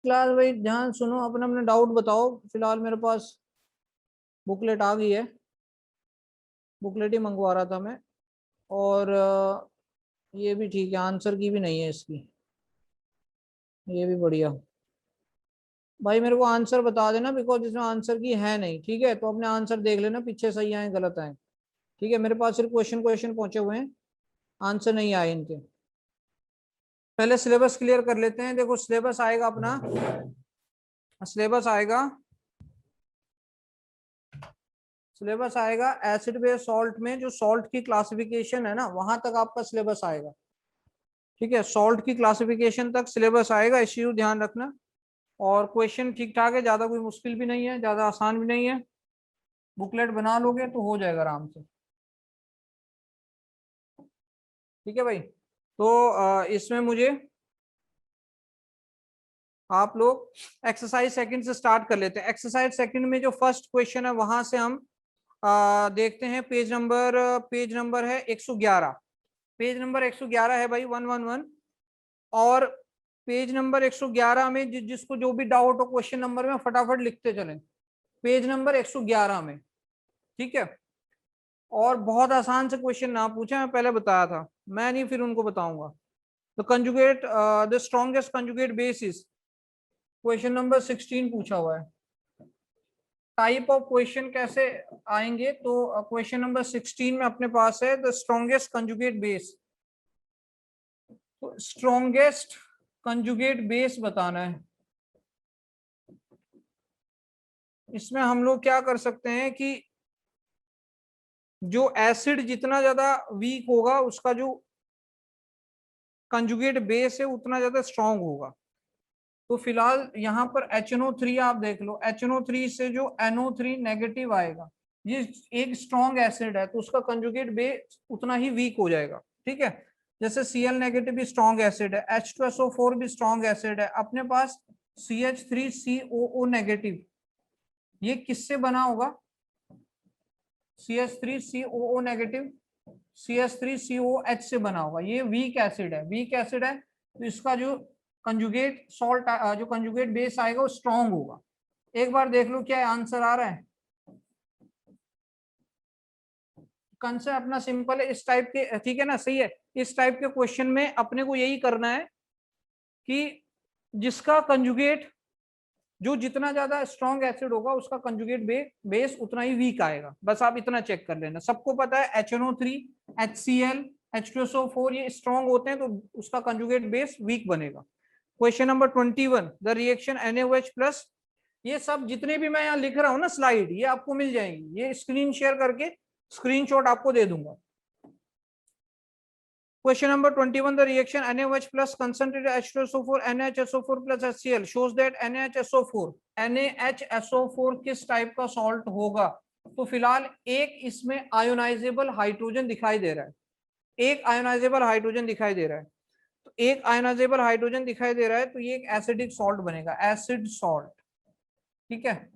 Class भाई ध्यान सुनो, अपने अपने डाउट बताओ। फिलहाल मेरे पास बुकलेट आ गई है, बुकलेट ही मंगवा रहा था मैं। और ये भी ठीक है, आंसर की भी नहीं है इसकी, ये भी बढ़िया। भाई मेरे को आंसर बता देना, बिकॉज इसमें आंसर की है नहीं, ठीक है? तो अपने आंसर देख लेना, पीछे सही आए गलत आए, ठीक है? मेरे पास सिर्फ क्वेश्चन क्वेश्चन पहुंचे हुए हैं, आंसर नहीं आए इनके। पहले सिलेबस क्लियर कर लेते हैं। देखो सिलेबस आएगा अपना, सिलेबस आएगा सिलेबस आएगा एसिड बेस सॉल्ट में, जो सॉल्ट की क्लासिफिकेशन है ना, वहां तक आपका सिलेबस आएगा, ठीक है? सॉल्ट की क्लासिफिकेशन तक सिलेबस आएगा, इश्यू ध्यान रखना। और क्वेश्चन ठीक ठाक है, ज्यादा कोई मुश्किल भी नहीं है, ज्यादा आसान भी नहीं है। बुकलेट बना लोगे तो हो जाएगा आराम से, ठीक है भाई? तो इसमें मुझे आप लोग एक्सरसाइज सेकंड से स्टार्ट कर लेते हैं। एक्सरसाइज सेकंड में जो फर्स्ट क्वेश्चन है वहां से हम देखते हैं। पेज नंबर है 111, पेज नंबर 111 है भाई, 111। और पेज नंबर 111 में जिसको जो भी डाउट हो क्वेश्चन नंबर में, फटाफट लिखते चलें, पेज नंबर 111 में, ठीक है? और बहुत आसान से क्वेश्चन ना पूछे, मैं पहले बताया था, मैं नहीं फिर उनको बताऊंगा। तो conjugate the strongest conjugate base is, question number 16 पूछा हुआ है। टाइप ऑफ क्वेश्चन कैसे आएंगे, तो क्वेश्चन नंबर 16 में अपने पास है द स्ट्रॉन्गेस्ट कंजुगेट बेस। तो स्ट्रॉन्गेस्ट कंजुगेट बेस बताना है। इसमें हम लोग क्या कर सकते हैं कि जो एसिड जितना ज्यादा वीक होगा, उसका जो कंजुगेट बेस है उतना ज्यादा स्ट्रांग होगा। तो फिलहाल यहाँ पर HNO3 आप देख लो, HNO3 से जो NO3 नेगेटिव आएगा, ये एक स्ट्रॉन्ग एसिड है, तो उसका कंजुगेट बेस उतना ही वीक हो जाएगा, ठीक है? जैसे Cl नेगेटिव भी स्ट्रॉन्ग एसिड है, H2SO4 भी स्ट्रॉन्ग एसिड है, अपने पास CH3COO नेगेटिव, ये किससे बना होगा? CH3COO नेगेटिव CH3COH से बना होगा। ये वीक एसिड है, वीक एसिड है, तो इसका जो कंजुगेट सॉल्ट, जो कंजुगेट बेस आएगा वो स्ट्रॉन्ग होगा। एक बार देख लो क्या आंसर आ रहा है। कंसेप्ट अपना सिंपल है, इस टाइप के, ठीक है ना? सही है। इस टाइप के क्वेश्चन में अपने को यही करना है कि जिसका कंजुगेट, जो जितना ज्यादा स्ट्रॉन्ग एसिड होगा उसका कंजुगेट बेस उतना ही वीक आएगा। बस आप इतना चेक कर लेना। सबको पता है HNO3, HCl, H2SO4 ये स्ट्रॉन्ग होते हैं, तो उसका कंजुगेट बेस वीक बनेगा। Question number 21, the reaction NaOH plus, ये सब जितने भी मैं यहाँ लिख रहा हूँ ना स्लाइड, ये आपको मिल जाएंगी, ये स्क्रीन शेयर करके स्क्रीनशॉट आपको दे दूंगा। Question number 21, the reaction NaOH plus concentrated H2SO4 NaHSO4 plus HCl shows that NaHSO4 किस टाइप का सॉल्ट होगा? तो फिलहाल एक इसमें आयोनाइजेबल हाइड्रोजन दिखाई दे रहा है, एक आयोनाइजेबल हाइड्रोजन दिखाई दे रहा है। तो एक आयोनाइजेबल हाइड्रोजन दिखाई दे रहा है, तो ये एक एसिडिक सॉल्ट बनेगा, एसिड सॉल्ट, ठीक है?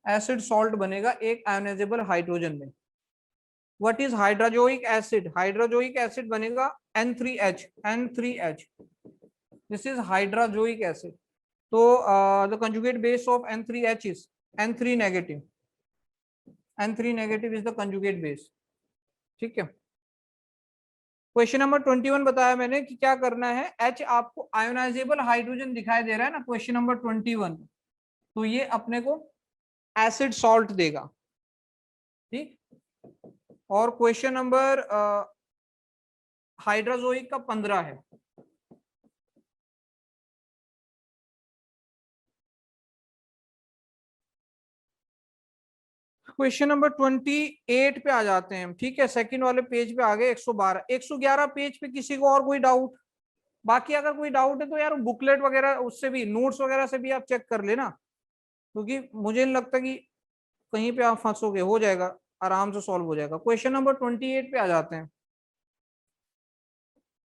एसिड सॉल्ट बनेगा एक आयोनाइजेबल हाइड्रोजन में। What is hydrazoic acid? Hydrazoic acid बनेगा N3H, N3H, this is hydrazoic acid. तो the conjugate base of N3H is N3 negative, N3 negative is the conjugate base, ठीक है? Question number 21 बताया मैंने कि क्या करना है। H आपको आयोनाइजेबल हाइड्रोजन दिखाई दे रहा है ना क्वेश्चन नंबर 21, तो ये अपने को एसिड सॉल्ट देगा, ठीक? और क्वेश्चन नंबर हाइड्रोजोइक का 15 है। क्वेश्चन नंबर 28 पे आ जाते हैं हम, ठीक है? सेकंड वाले पेज पे आ गए, 111 पेज पे। किसी को और कोई डाउट? बाकी अगर कोई डाउट है तो यार बुकलेट वगैरह उससे भी, नोट्स वगैरह से भी आप चेक कर लेना, क्योंकि मुझे नहीं लगता कि कहीं पे आप फंसोगे, हो जाएगा, आराम से सॉल्व हो जाएगा। क्वेश्चन नंबर 28 पे आ जाते हैं।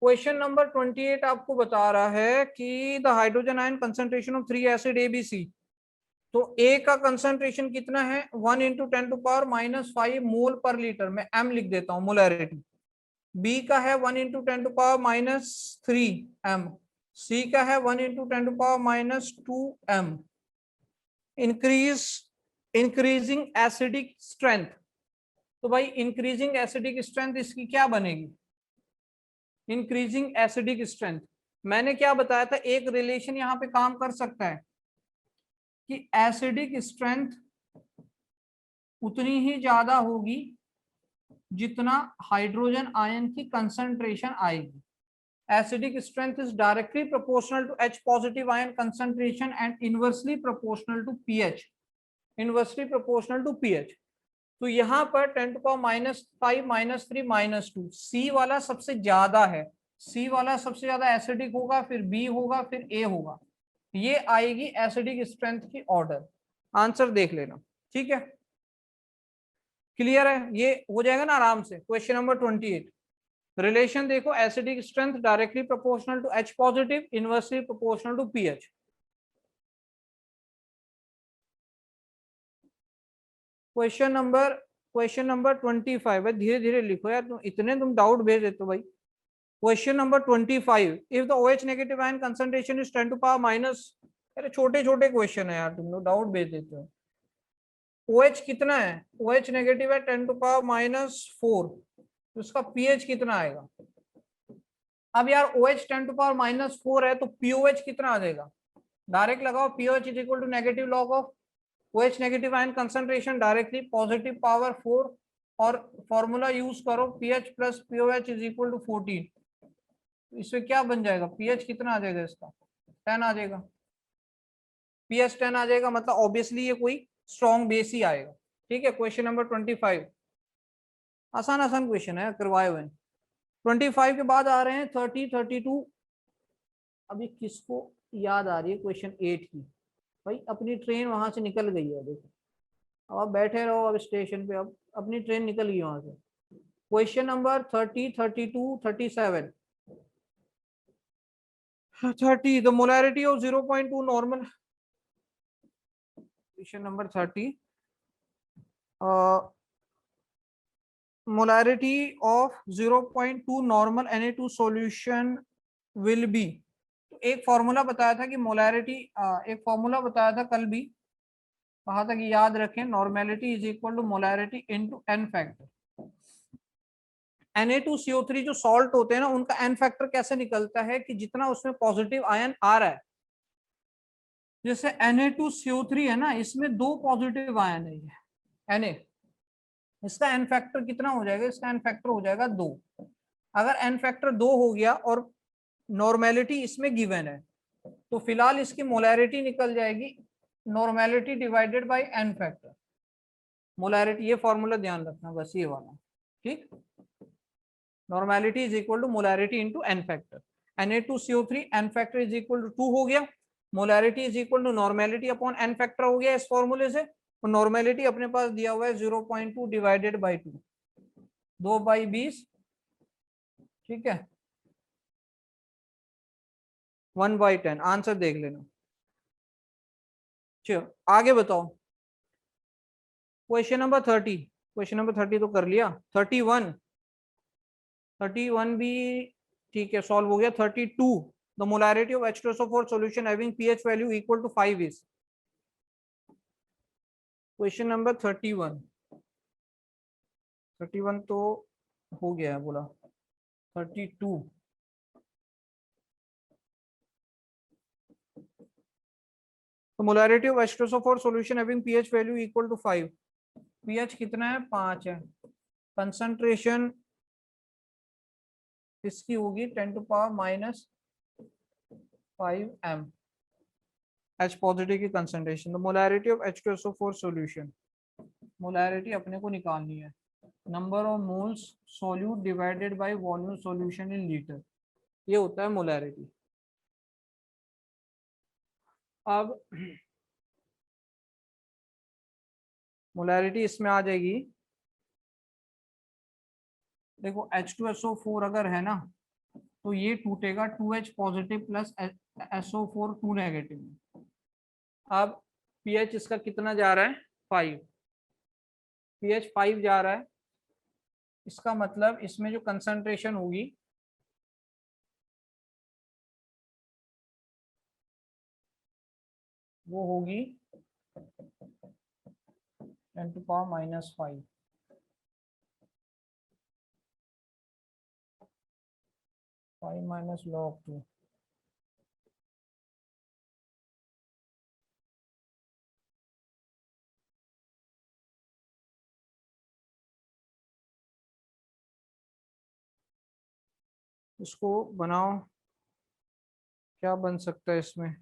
क्वेश्चन नंबर 28 आपको बता रहा है कि the hydrogen ion concentration of 3 acid ABC। तो ए का कंसंट्रेशन कितना है? 1 इंटू 10⁻⁻5 मोल पर लीटर, में M लिख देता हूं, मोलैरिटी। बी का है 1 इंटू 10⁻³ M, C का है 1 × 10⁻²m। इंक्रीजिंग एसिडिक स्ट्रेंथ, तो भाई इंक्रीजिंग एसिडिक स्ट्रेंथ इसकी क्या बनेगी? इंक्रीजिंग एसिडिक स्ट्रेंथ, मैंने क्या बताया था, एक रिलेशन यहां पे काम कर सकता है कि एसिडिक स्ट्रेंथ उतनी ही ज्यादा होगी जितना हाइड्रोजन आयन की कंसंट्रेशन आएगी। Acidic strength is directly proportional to H positive ion concentration and inversely proportional to pH, inversely proportional to pH। तो यहाँ पर 10⁻⁵ -3 -2 सी वाला सबसे ज्यादा है, सी वाला सबसे ज्यादा एसिडिक होगा, फिर बी होगा, फिर ए होगा। ये आएगी एसिडिक स्ट्रेंथ की ऑर्डर। आंसर देख लेना, ठीक है, क्लियर है, ये हो जाएगा ना आराम से। क्वेश्चन नंबर 28, रिलेशन देखो, acidic strength directly proportional to H positive, inversely proportional to pH। Question number 25 है, धीरे धीरे लिखो यार, तुम इतने डाउट भेज देते हो भाई। Question number 25, if the OH negative ion concentration is 10⁻⁻, अरे छोटे छोटे क्वेश्चन है यार, तुम लोग डाउट भेज देते हो। OH कितना है? OH नेगेटिव है 10⁻⁴, तो उसका pH कितना आएगा? अब यार OH 10⁻⁴ है, तो POH कितना आ जाएगा? डायरेक्ट लगाओ, POH is equal to negative log of OH negative ion concentration directly positive power 4, और फॉर्मूला यूज करो, pH plus POH is equal to 14। इससे क्या बन जाएगा? pH कितना आ जाएगा इसका? 10 आ जाएगा। pH 10 आ जाएगा, मतलब ऑब्वियसली ये कोई स्ट्रॉन्ग बेस ही आएगा। ठीक है, क्वेश्चन नंबर 25, आसान आसान क्वेश्चन है, करवाए हुए। 25 के बाद आ रहे हैं 30, 32। अभी किसको याद आ रही है क्वेश्चन 8 की? भाई अपनी ट्रेन वहां से निकल गई है, देखो अब आप बैठे रहो अब स्टेशन पे, अब अपनी ट्रेन निकल गई वहां से। Question number 30, 32, 37। 30, the molarity of 0.2 normal. Question number 30, molarity of 0.2 normal Na2 solution will be. तो एक फॉर्मूला बताया था कि मोलैरिटी, एक फॉर्मूला बताया था कल भी, कहा था कि याद रखें, normality is equal to molarity into n factor. Na2CO3 जो सॉल्ट होते हैं ना, उनका n फैक्टर कैसे निकलता है कि जितना उसमें पॉजिटिव आयन आ रहा है, जैसे Na2CO3 है ना, इसमें 2 पॉजिटिव आयन है ये Na, इसका n फैक्टर कितना हो जाएगा? इसका n फैक्टर हो जाएगा 2। अगर n फैक्टर 2 हो गया और नॉर्मेलिटी इसमें गिवन है, तो फिलहाल इसकी मोलैरिटी निकल जाएगी normality divided by n factor. Molarity, ये फॉर्मूला ध्यान रखना बस, ये वाला, ठीक। Normality is equal to molarity into n factor. Na2CO3 n factor is equal to 2 हो गया, molarity is equal to normality upon n factor हो गया इस फॉर्मूले से। तो नॉर्मेलिटी अपने पास दिया हुआ है 0.2 डिवाइडेड बाई 2, 2/20, ठीक है, 1/10। आंसर देख लेना। चलो आगे बताओ, क्वेश्चन नंबर 30। क्वेश्चन नंबर 30 तो कर लिया। 31, 31 भी ठीक है, सॉल्व हो गया। 32, the molarity of H2SO4 solution having pH value equal to 5 is. Question number 31, 31 तो हो गया है बोला। 32, तो molarity of H2SO4 solution having pH value equal to 5। pH कितना है? 5 है। कंसंट्रेशन इसकी होगी 10⁻⁻5 m। H पॉजिटिव की concentration, the molarity of H2SO4 solution, molarity अपने को निकालनी है, number of moles solute divided by volume solution in litre, ये होता है मोलैरिटी। अब मोलैरिटी इसमें आ जाएगी, देखो H2SO4 अगर है ना, तो ये टूटेगा 2H positive plus SO4 2 negative. अब pH इसका कितना जा रहा है? 5। pH 5 जा रहा है, इसका मतलब इसमें जो कंसंट्रेशन होगी वो होगी 10⁻⁻5। 5 माइनस log 2। इसको बनाओ, क्या बन सकता है इसमें।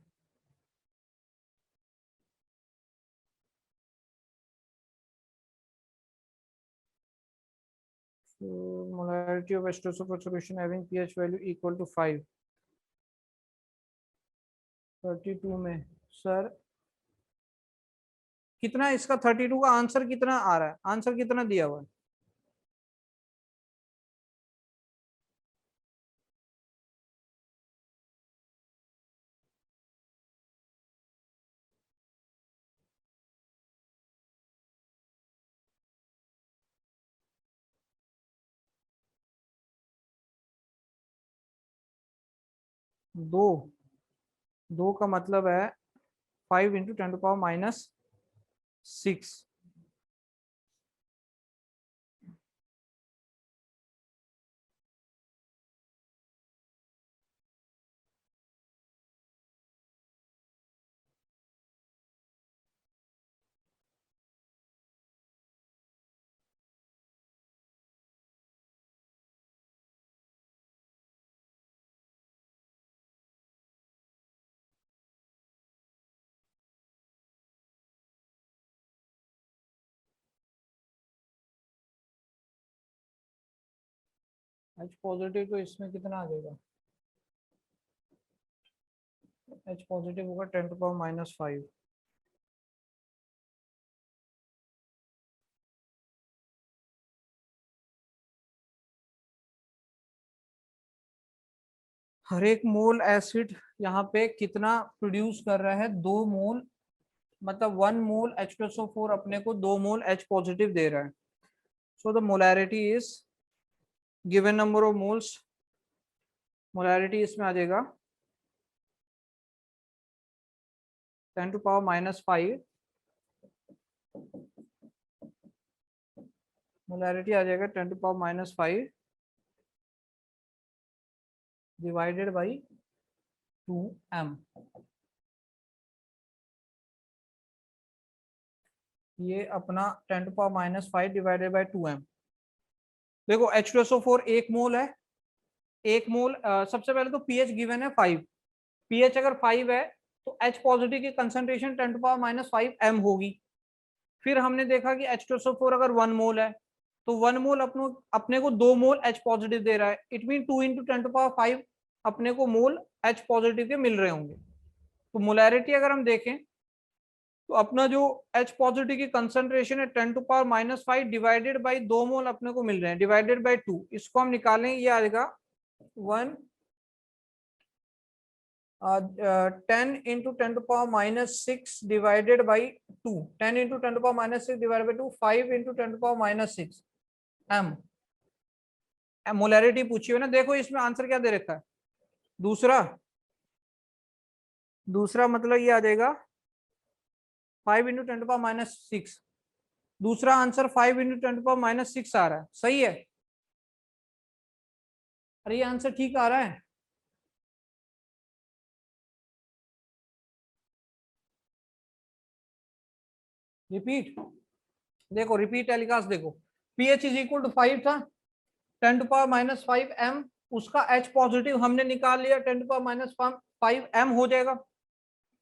So, molarity of H2SO4 solution having pH value equal to 5। 32 में सर कितना, इसका 32 का आंसर कितना आ रहा है, आंसर कितना दिया हुआ है। दो, दो का मतलब है 5 इंटू 10⁻⁻6। H पॉजिटिव तो इसमें कितना आ जाएगा, H पॉजिटिव होगा 10⁻⁻5। हर एक मोल एसिड यहाँ पे कितना प्रोड्यूस कर रहा है, 2 मोल, मतलब 1 मोल H2SO4 अपने को 2 मोल H पॉजिटिव दे रहा है। So the molarity is given number of moles, molarity इसमें आ जाएगा 10⁻⁻5, मोलैरिटी आ जाएगा 10⁻⁻5 डिवाइडेड बाई 2m। ये अपना 10⁻⁻5 डिवाइडेड बाई 2m। देखो H2SO4 1 मोल है, 1 मोल सबसे पहले तो पीएच गिवन है 5, पीएच अगर 5 है तो H पॉजिटिव की कंसंट्रेशन 10⁻⁻5 m होगी। फिर हमने देखा कि H2SO4 अगर 1 मोल है तो 1 मोल अपने को 2 मोल H पॉजिटिव दे रहा है, इट मीन 2 इंटू 10⁻5 अपने को मोल H पॉजिटिव के मिल रहे होंगे। तो मोलैरिटी अगर हम देखें तो अपना जो H पॉजिटिव की कंसंट्रेशन है 10⁻⁻5 डिवाइडेड बाई 2 मोल अपने को मिल रहे हैं, डिवाइडेड बाई 2, इसको हम निकालें, ये आएगा 10 into 10⁻⁻6 divided by 2, 10 into 10⁻⁻6 divided by 2, 5 into 10⁻⁻6 m। Molarity पूछी हुई ना, देखो इसमें आंसर क्या दे रखा है, दूसरा, दूसरा मतलब ये आ जाएगा 5 इंटू 10⁻⁻6, दूसरा आंसर 5 इंटू 10⁻⁻6 आ रहा है, सही है। अरे ये आंसर ठीक आ रहा है, रिपीट, देखो रिपीट टेलीकास्ट, देखो पीएच इज इक्वल टू 5 था, 10⁻⁻5 m, उसका H पॉजिटिव हमने निकाल लिया, 10⁻⁻5 m हो जाएगा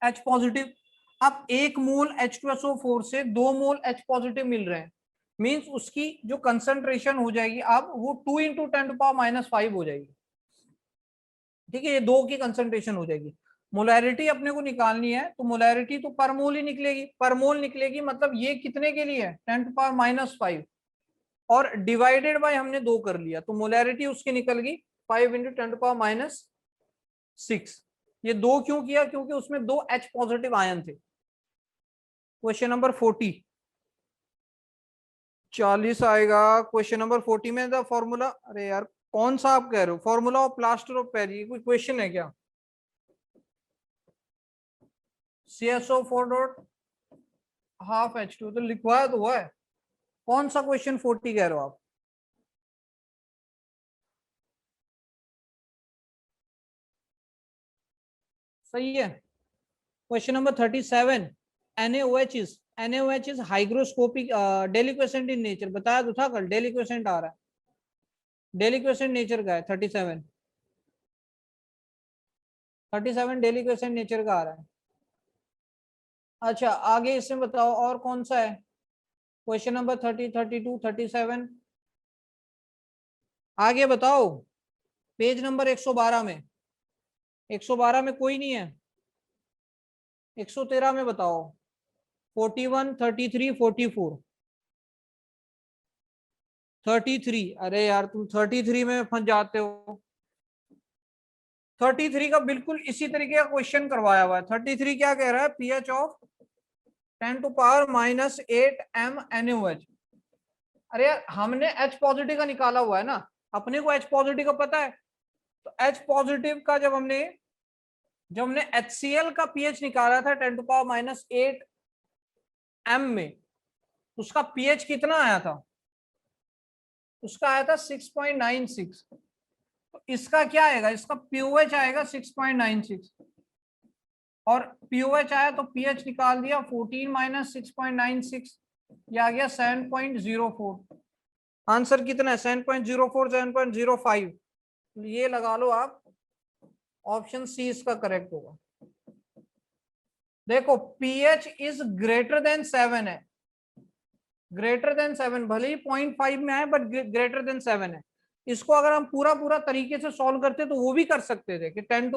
H पॉजिटिव। अब 1 मोल H2SO4 से 2 मोल H पॉजिटिव मिल रहे हैं, मींस उसकी जो कंसंट्रेशन हो जाएगी अब वो 2 इंटू 10⁻⁻5 हो जाएगी, ठीक है, ये 2 की कंसंट्रेशन हो जाएगी। मोलैरिटी अपने को निकालनी है तो मोलैरिटी तो पर मोल ही निकलेगी, पर मोल निकलेगी, मतलब ये कितने के लिए है 10⁻⁻5 और डिवाइडेड बाय हमने 2 कर लिया, तो मोलैरिटी उसकी निकल गई 5 इंटू 10⁻⁻6। ये 2 क्यों किया, क्योंकि उसमें 2 H पॉजिटिव आयन थे। क्वेश्चन नंबर 40 आएगा। क्वेश्चन नंबर 40 में द फॉर्मूला, अरे यार कौन सा आप कह रहे हो, formula of plaster of Paris, कोई क्वेश्चन है क्या। CSO4 डॉट हाफ H2, तो लिखवाया तो हुआ है। कौन सा क्वेश्चन 40 कह रहे हो आप? सही है। Question number 37, NaOH is hygroscopic deliquescent in nature. बताया तो था कल, डेलिक्वेसेंट आ रहा है, डेलिक्वेसेंट नेचर का है 37, 37 डेलिक्वेसेंट नेचर का आ रहा है। अच्छा आगे इसमें बताओ और कौन सा है? क्वेश्चन नंबर 30, 32, 37, आगे बताओ। पेज नंबर 112 में, 112 में कोई नहीं है, 113 में बताओ। 41, 33, 44, 33। अरे यार तुम 33 में फंस जाते हो। 33 का बिल्कुल इसी तरीके का क्वेश्चन करवाया हुआ है। 33 क्या कह रहा है? PH of 10⁻⁸ MnOH। अरे यार हमने H पॉजिटिव का निकाला हुआ है ना, अपने को H पॉजिटिव का पता है। तो H पॉजिटिव का जब हमने HCl का पीएच निकाला था 10⁻⁸ M में, उसका पीएच कितना आया था? उसका आया था 6.96। तो इसका क्या आएगा? इसका पीओएच आएगा 6.96, और पीओएच आया तो पीएच निकाल दिया 14 - 6.96, ये आ गया 7.04। आंसर कितना है? 7.04, 7.05। ये लगा लो आप, ऑप्शन सी इसका करेक्ट होगा। देखो पीएच इज ग्रेटर देन 7 है, ग्रेटर देन 7, भले ही 0.5 में है बट ग्रेटर देन 7 है। इसको अगर हम पूरा पूरा तरीके से सॉल्व करते तो वो भी कर सकते थे कि 10⁻⁸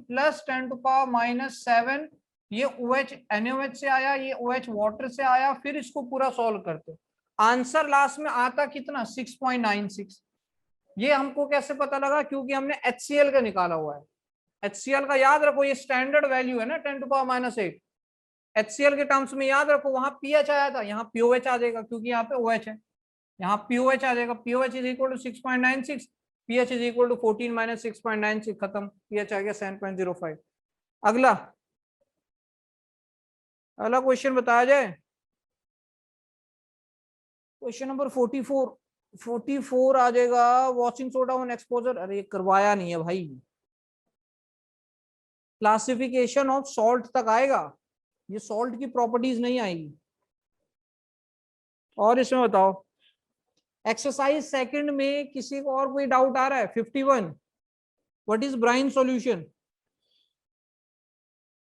प्लस 10⁻⁷, ये OH NaOH से आया, ये OH वाटर से आया, फिर इसको पूरा सॉल्व करते। आंसर लास्ट में आता कितना? 6.96। ये हमको कैसे पता लगा? क्योंकि हमने HCl का निकाला हुआ है। HCl का याद रखो, ये स्टैंडर्ड वैल्यू है ना 10⁻⁸। HCl के टर्म्स में याद रखो, वहां पीएच आया था, यहाँ पीओएच आ जाएगा क्योंकि यहाँ पे OH है, यहाँ पीओएच आ जाएगा। POH is equal to 6.96, pH is equal to 14 - 6.96, खत्म, पीएच आ गया 7.05। अगला अगला क्वेश्चन बताया जाए। क्वेश्चन नंबर 44, 44 आ जाएगा। वॉशिंग सोडा ऑन एक्सपोजर, अरे करवाया नहीं है भाई। क्लासिफिकेशन ऑफ सॉल्ट तक आएगा, ये सॉल्ट की प्रॉपर्टीज नहीं आएगी। और इसमें बताओ एक्सरसाइज सेकंड में किसी को और कोई डाउट आ रहा है? 51, what is brine solution?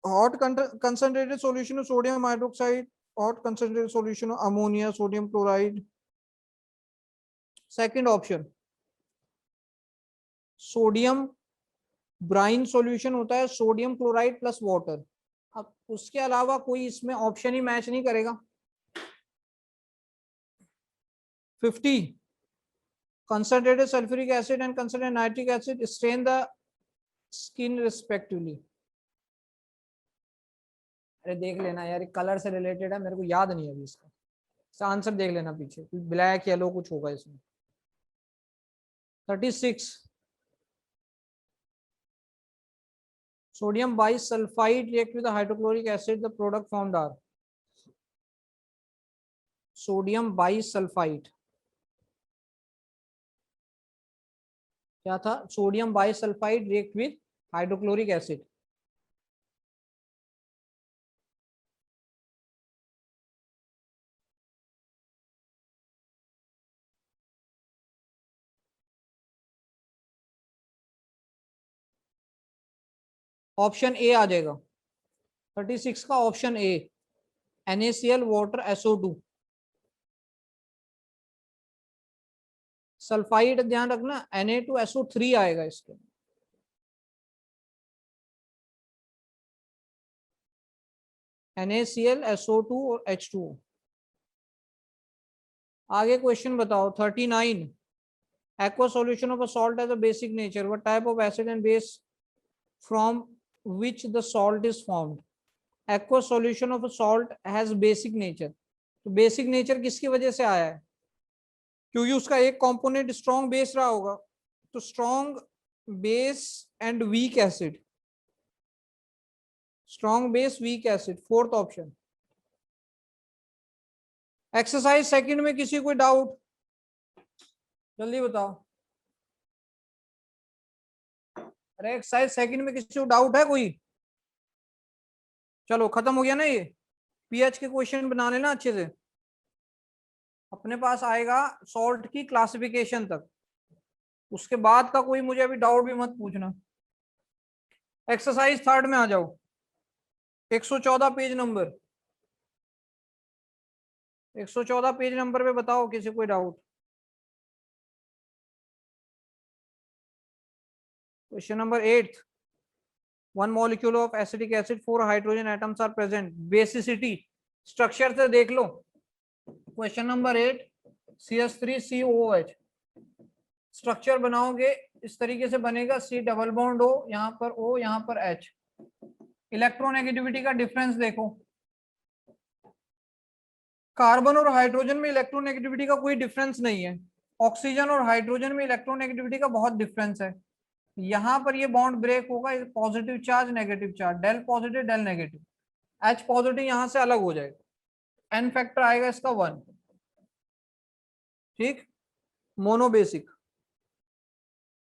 Hot concentrated solution of sodium hydroxide, hot concentrated solution of ammonia, sodium chloride. Second option sodium brine solution होता है सोडियम क्लोराइड प्लस वाटर। अब उसके अलावा कोई इसमें ऑप्शन ही मैच नहीं करेगा। 50, concentrated sulfuric acid and concentrated nitric acid stain the skin respectively। अरे देख लेना यार, कलर से रिलेटेड है, मेरे को याद नहीं है अभी इसका आंसर देख लेना, पीछे ब्लैक येलो कुछ होगा इसमें। 36, sodium bisulfite react with the hydrochloric acid, the product formed are sodium bisulfite, क्या था? Sodium bisulphide react with hydrochloric acid. Option A आ जाएगा 36 का, option A NaCl water SO2। Sulphide ध्यान रखना, Na2SO3 आएगा इसके। NaCl SO2 और H2O। आगे क्वेश्चन बताओ 39, aqua solution of a salt has a basic nature, what type of acid and base from which the salt is formed? aqua solution of a salt has basic nature, तो basic nature किसकी वजह से आया है? क्योंकि उसका एक component strong base रहा होगा, तो strong base and weak acid, strong base weak acid, fourth option. Exercise second में किसी कोई डाउट, जल्दी बताओ। अरे एक्सरसाइज सेकंड में किसी को डाउट है कोई? चलो खत्म हो गया ना ये। पीएच के क्वेश्चन बना लेना अच्छे से, अपने पास आएगा सॉल्ट की क्लासिफिकेशन तक, उसके बाद का कोई मुझे अभी डाउट भी मत पूछना। एक्सरसाइज थर्ड में आ जाओ, 114 पेज नंबर, 114 पेज नंबर पे बताओ किसी कोई doubt. Question number 8, one molecule of acetic acid, 4 hydrogen atoms are present, basicity structure से देख लो। क्वेश्चन नंबर 8, CH3COOH, स्ट्रक्चर बनाओगे इस तरीके से बनेगा, C डबल बॉन्ड O, यहाँ पर O, यहाँ पर H। इलेक्ट्रोनेगेटिविटी का डिफरेंस देखो, कार्बन और हाइड्रोजन में इलेक्ट्रोनेगेटिविटी का कोई डिफरेंस नहीं है, ऑक्सीजन और हाइड्रोजन में इलेक्ट्रोनेगेटिविटी का बहुत डिफरेंस है। यहाँ पर ये बॉन्ड ब्रेक होगा, positive charge negative charge, del positive del negative, H positive यहाँ से अलग हो जाएगा, N फैक्टर आएगा इसका 1। ठीक, monobasic.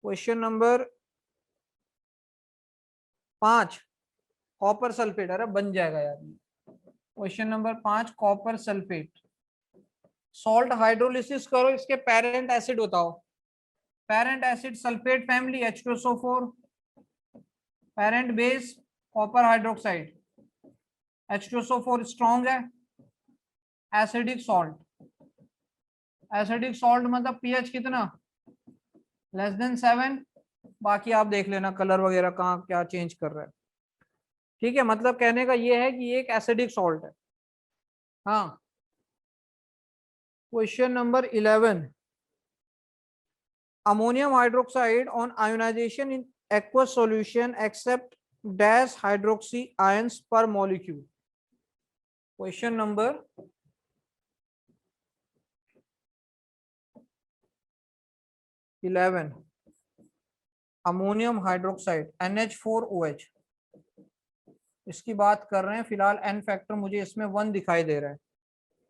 Question number 5, copper sulphate, अरे बन जाएगा यार। Question number 5, copper sulphate, salt hydrolysis करो, इसके पेरेंट एसिड बताओ। Parent acid sulphate family H2SO4, parent base copper hydroxide, H2SO4 strong है, एसिडिक सॉल्ट, एसिडिक सॉल्ट मतलब पीएच कितना, लेस देन 7। बाकी आप देख लेना कलर वगैरह कहाँ क्या चेंज कर रहा है। ठीक है, मतलब कहने का ये है कि ये एक एसिडिक सॉल्ट है। हाँ, question number 11, ammonium hydroxide on ionisation in aqueous solution accept dash hydroxy ions per molecule। Question number 11, ammonium hydroxide NH4OH, इसकी बात कर रहे हैं फिलहाल। एन फैक्टर मुझे इसमें 1 दिखाई दे रहा है।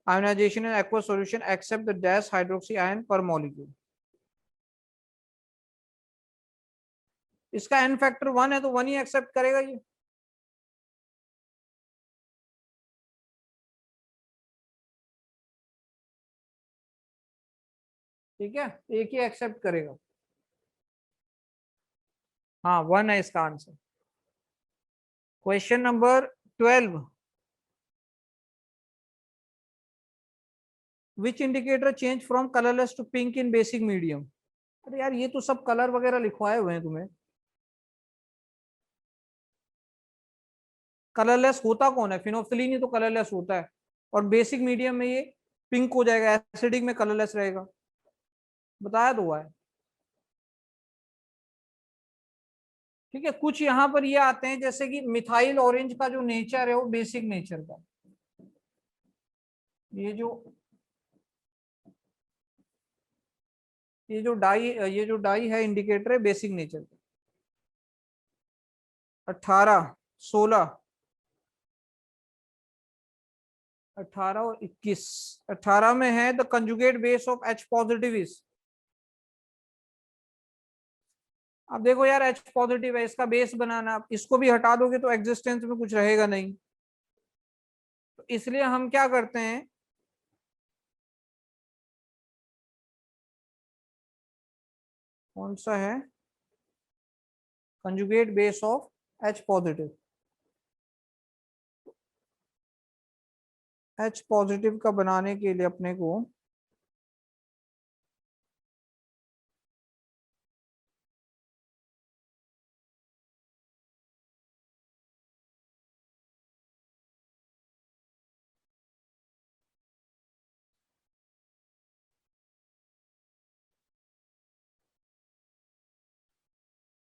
Ionisation in aqueous solution accept the dash hydroxy ion per molecule, इसका एन फैक्टर 1 है तो 1 ही एक्सेप्ट करेगा ये। ठीक है, एक ही एक्सेप्ट करेगा। हाँ 1 है इसका answer. Question number 12, which indicator change from colourless to pink in basic medium. अरे यार ये तो सब कलर वगैरह लिखवाए हुए हैं तुम्हें, कलरलेस होता कौन है, फिनोक्सिलीन ही तो कलरलेस होता है, और बेसिक मीडियम में ये पिंक हो जाएगा, एसिडिक में कलरलेस रहेगा, बताया तो हुआ है। ठीक है, कुछ यहाँ पर ये आते हैं जैसे कि मिथाइल ऑरेंज का जो नेचर है वो बेसिक नेचर का, ये जो डाई है इंडिकेटर है बेसिक नेचर का। 18, 16, 18 और 21, 18 में है the conjugate base of H positive is. अब देखो यार H पॉजिटिव है, इसका बेस बनाना, आप इसको भी हटा दोगे तो एग्जिस्टेंस में कुछ रहेगा नहीं, तो इसलिए हम क्या करते हैं, कौन सा है conjugate base of H positive, H positive का बनाने के लिए अपने को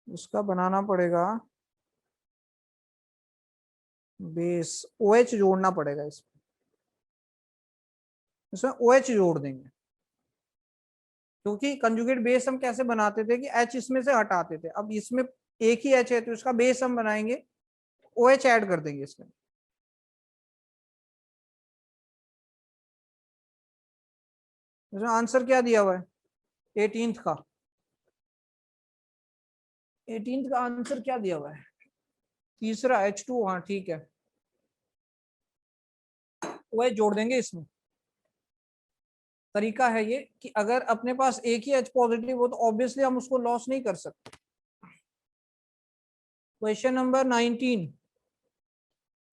इसका बनाना पड़ेगा बेस, OH जोड़ना पड़ेगा इसमें, OH जोड़ देंगे, क्योंकि कंजुगेट बेस हम कैसे बनाते थे कि H इसमें से हटाते थे, अब इसमें एक ही H है तो इसका बेस हम बनाएंगे OH ऐड कर देंगे इसमें। इसमें आंसर क्या दिया हुआ है 18th का? 18th का आंसर क्या दिया हुआ है? तीसरा H2, हाँ ठीक है, OH जोड़ देंगे इसमें। तरीका है ये कि अगर अपने पास एक ही H पॉजिटिव हो तो ऑब्वियसली हम उसको लॉस नहीं कर सकते। Question number 19,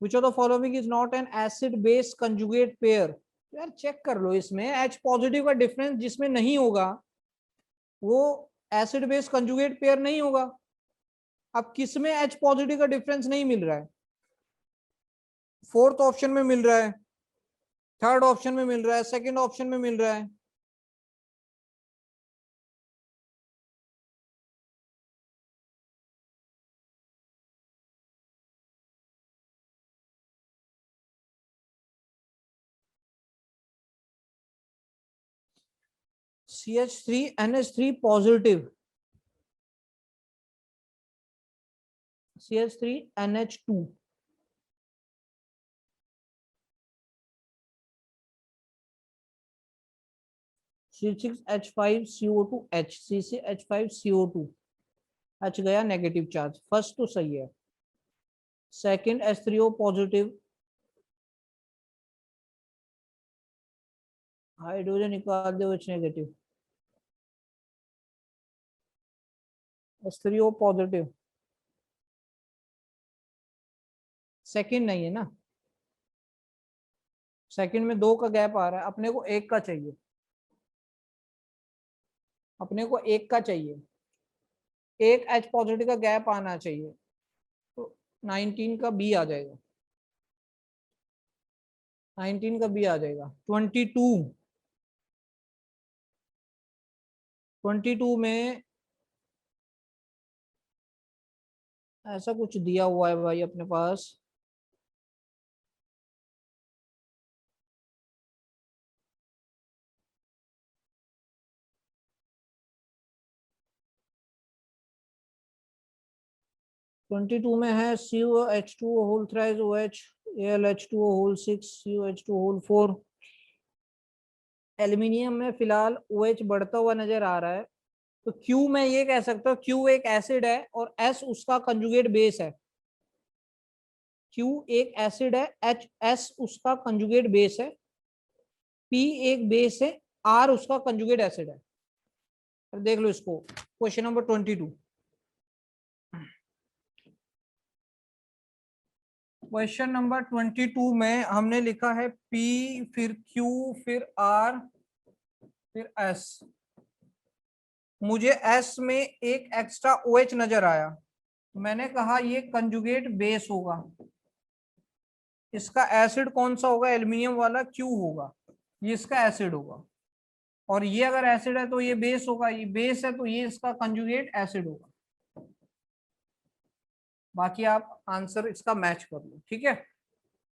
which of the following is not an acid base conjugate pair? यार चेक कर लो, इसमें H पॉजिटिव का डिफरेंस जिसमें नहीं होगा वो एसिड बेस कंजुगेट पेयर नहीं होगा। अब किसमें H पॉजिटिव का डिफरेंस नहीं मिल रहा है? फोर्थ ऑप्शन में मिल रहा है, थर्ड ऑप्शन में मिल रहा है, सेकंड ऑप्शन में मिल रहा है। CH3 NH3 positive, CH3 NH2, C6H5CO2H, C6H5CO2, H गया नेगेटिव चार्ज, फर्स्ट तो सही है। सेकंड H3O पॉजिटिव, हाइड्रोजन निकाल दो, H negative, H3O positive, second नहीं है ना, सेकंड में 2 का गैप आ रहा है, अपने को 1 का चाहिए, अपने को 1 का चाहिए, एक H पॉजिटिव का गैप आना चाहिए, तो 19 का बी आ जाएगा, 19 का बी आ जाएगा। 22 में ऐसा कुछ दिया हुआ है भाई अपने पास, ट्वेंटी टू में है COH2 whole thrice OH, AlH2O whole 6, COH2 whole 4। Aluminium में फिलहाल OH बढ़ता हुआ नजर आ रहा है, तो Q में ये कह सकता हूँ Q एक एसिड है और S उसका कंजुगेट बेस है। Q एक एसिड है, S उसका कंजुगेट बेस है, P एक बेस है, R उसका कंजुगेट एसिड है। देख लो इसको, क्वेश्चन नंबर 22। क्वेश्चन नंबर 22 में हमने लिखा है P, फिर Q, फिर R, फिर S। मुझे S में एक एक्स्ट्रा OH नजर आया, मैंने कहा ये कंजुगेट बेस होगा, इसका एसिड कौन सा होगा? एल्यूमिनियम वाला Q होगा, ये इसका एसिड होगा, और ये अगर एसिड है तो ये बेस होगा, ये बेस है तो ये इसका कंजुगेट एसिड होगा। बाकी आप आंसर इसका मैच कर लो, ठीक है।